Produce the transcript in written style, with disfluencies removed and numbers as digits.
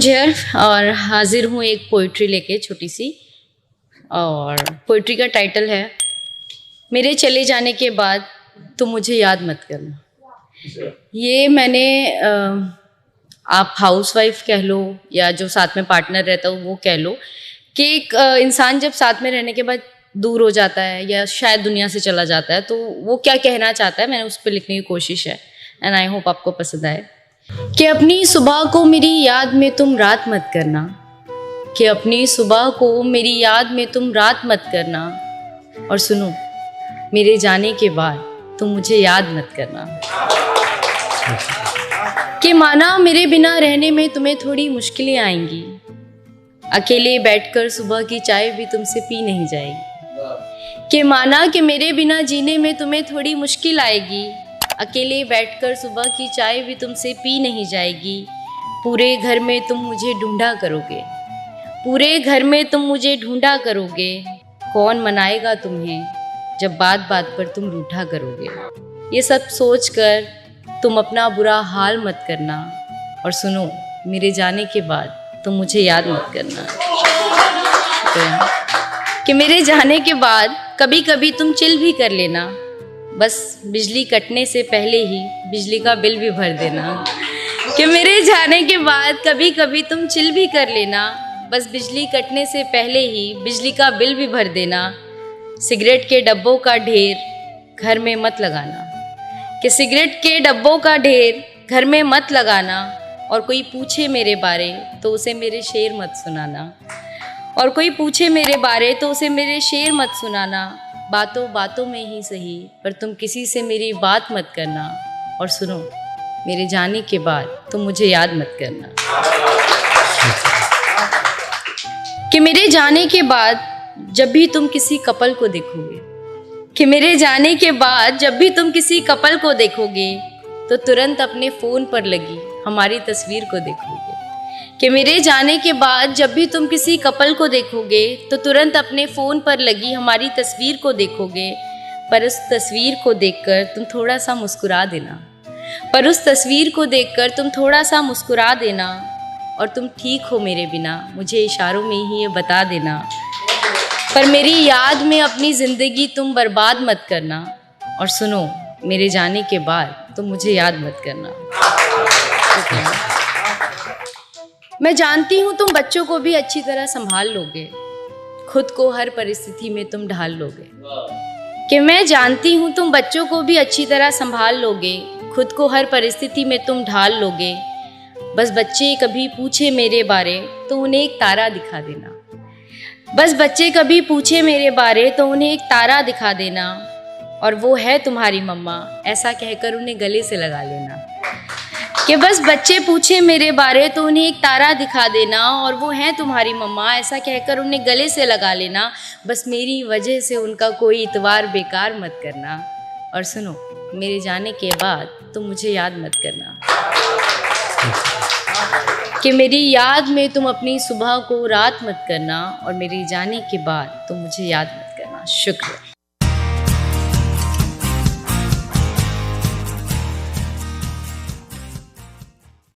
कुंज है और हाजिर हूँ एक पोइट्री लेके छोटी सी। और पोइट्री का टाइटल है मेरे चले जाने के बाद तुम मुझे याद मत करना। ये मैंने आप हाउसवाइफ कह लो या जो साथ में पार्टनर रहता हो वो कह लो कि एक इंसान जब साथ में रहने के बाद दूर हो जाता है या शायद दुनिया से चला जाता है तो वो क्या कहना चाहता है, मैंने उस पर लिखने की कोशिश है एंड आई होप आपको पसंद आए। कि अपनी सुबह को मेरी याद में तुम रात मत करना, कि अपनी सुबह को मेरी याद में तुम रात मत करना, और सुनो मेरे जाने के बाद तुम मुझे याद मत करना। कि माना मेरे बिना रहने में तुम्हें थोड़ी मुश्किलें आएंगी, अकेले बैठकर सुबह की चाय भी तुमसे पी नहीं जाएगी। कि माना कि मेरे बिना जीने में तुम्हें थोड़ी मुश्किल आएगी, अकेले बैठकर सुबह की चाय भी तुमसे पी नहीं जाएगी। पूरे घर में तुम मुझे ढूंढा करोगे, पूरे घर में तुम मुझे ढूंढा करोगे, कौन मनाएगा तुम्हें जब बात बात पर तुम रूठा करोगे। ये सब सोचकर तुम अपना बुरा हाल मत करना, और सुनो मेरे जाने के बाद तुम मुझे याद मत करना। कि मेरे जाने के बाद कभी कभी तुम चिल भी कर लेना, बस बिजली कटने से पहले ही बिजली का बिल भी भर देना। कि मेरे जाने के बाद कभी कभी तुम चिल भी कर लेना, बस बिजली कटने से पहले ही बिजली का बिल भी भर देना। सिगरेट के डब्बों का ढेर घर में मत लगाना, कि सिगरेट के डब्बों का ढेर घर में मत लगाना, और कोई पूछे मेरे बारे तो उसे मेरे शेर मत सुनाना, और कोई पूछे मेरे बारे तो उसे मेरे शेर मत सुनाना। बातों बातों में ही सही पर तुम किसी से मेरी बात मत करना, और सुनो मेरे जाने के बाद तुम मुझे याद मत करना। कि मेरे जाने के बाद जब भी तुम किसी कपल को देखोगे, कि मेरे जाने के बाद जब भी तुम किसी कपल को देखोगे तो तुरंत अपने फ़ोन पर लगी हमारी तस्वीर को देखोगे। कि मेरे जाने के बाद जब भी तुम किसी कपल को देखोगे तो तुरंत अपने फ़ोन पर लगी हमारी तस्वीर को देखोगे। पर उस तस्वीर को देखकर तुम थोड़ा सा मुस्कुरा देना, पर उस तस्वीर को देखकर तुम थोड़ा सा मुस्कुरा देना, और तुम ठीक हो मेरे बिना मुझे इशारों में ही ये बता देना। पर मेरी याद में अपनी ज़िंदगी तुम बर्बाद मत करना, और सुनो मेरे जाने के बाद तुम मुझे याद मत करना। मैं जानती हूँ तुम बच्चों को भी अच्छी तरह संभाल लोगे, खुद को हर परिस्थिति में तुम ढाल लोगे। कि मैं जानती हूँ तुम बच्चों को भी अच्छी तरह संभाल लोगे, खुद को हर परिस्थिति में तुम ढाल लोगे। बस बच्चे कभी पूछे मेरे बारे तो उन्हें एक तारा दिखा देना, बस बच्चे कभी पूछे मेरे बारे तो उन्हें एक तारा दिखा देना, और वो है तुम्हारी मम्मा ऐसा कहकर उन्हें गले से लगा लेना। कि बस बच्चे पूछे मेरे बारे तो उन्हें एक तारा दिखा देना, और वो है तुम्हारी मम्मा ऐसा कहकर उन्हें गले से लगा लेना। बस मेरी वजह से उनका कोई इतवार बेकार मत करना, और सुनो मेरे जाने के बाद तुम मुझे याद मत करना। कि मेरी याद में तुम अपनी सुबह को रात मत करना, और मेरे जाने के बाद तुम मुझे याद मत करना। शुक्रिया।